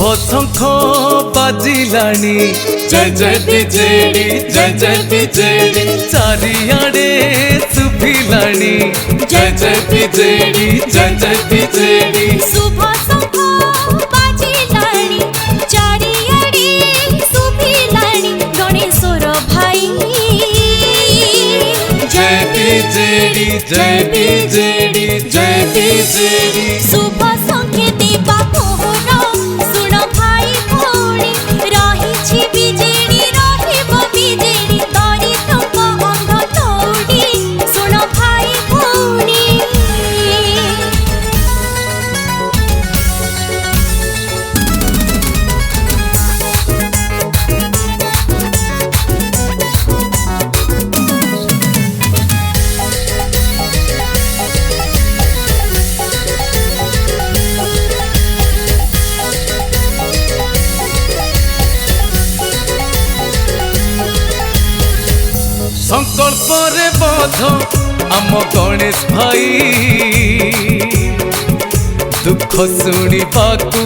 शंख बाजिलानी जय जय बिजेडी जय जय बिजेडी चारियाडे सुभिलानी जय जय बिजेडी जय जय बिजेडी शुभ शंख बाजिलानी चारियाडे सुभिलानी गणेशर भाई जय बिजेडी जय बिजेडी जय बिजेडी शुभ संकेत बापोर सुन भाई भौणी रही बिजेडी रहिब बिजेडी दरिद्रक अंध दौड़ी सुन भाई भौणी संकल्प रे बध आम गणेश भाई दुख शुणिबाकू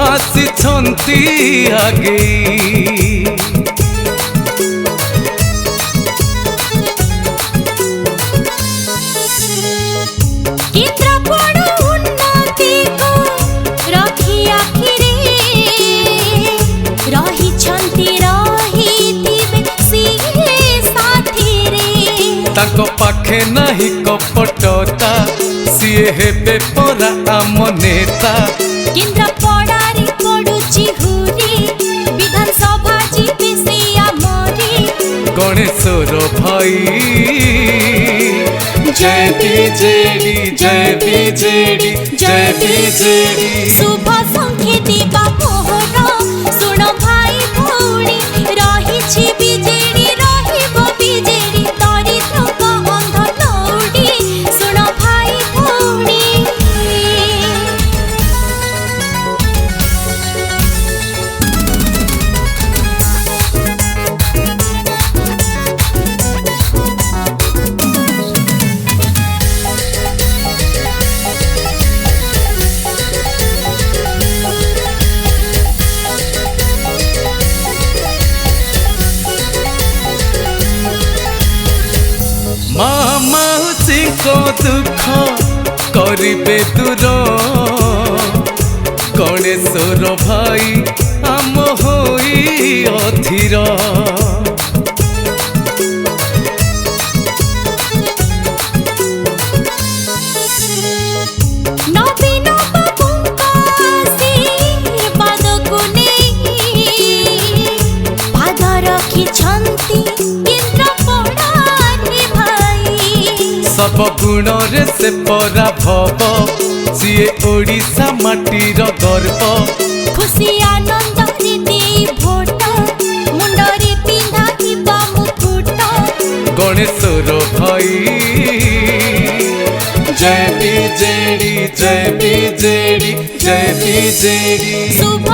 आसिछंती आगे केन्द्रापड़ उन्नति को रखी आखिरे रही सिए साथी रे ताको पाखे नाही कपटता सीए हेबे परा आम नेता केन्द्रापड़ारे पड़ुची हुरी विधानसभा जीवे से आमरी गणेशर भाई जय बिजेडी जय बिजेडी जय बिजेडी शुभ संकेत बापोर सुन भाई भौणी रही बिजेडी रहिब बिजेडी दरिद्रक अंध दौड़ी सुन भाई भौणी माउसी को दुख करिबे दूर गणेशर भाई आम होई अधीर नवीन बाबूंका आशीर्वाद को नेई पाद रखिछंती केन्द्रापड़ारे भाई सब गुण रे से परा भव सीए ओडिशा माटीर गर्व खुशी आनंद रे देई भोट मुंडरे पिंधा दिबा मुकुट गणेशर भाई जय बिजेडी जय बिजेडी जय बिजेडी शुभ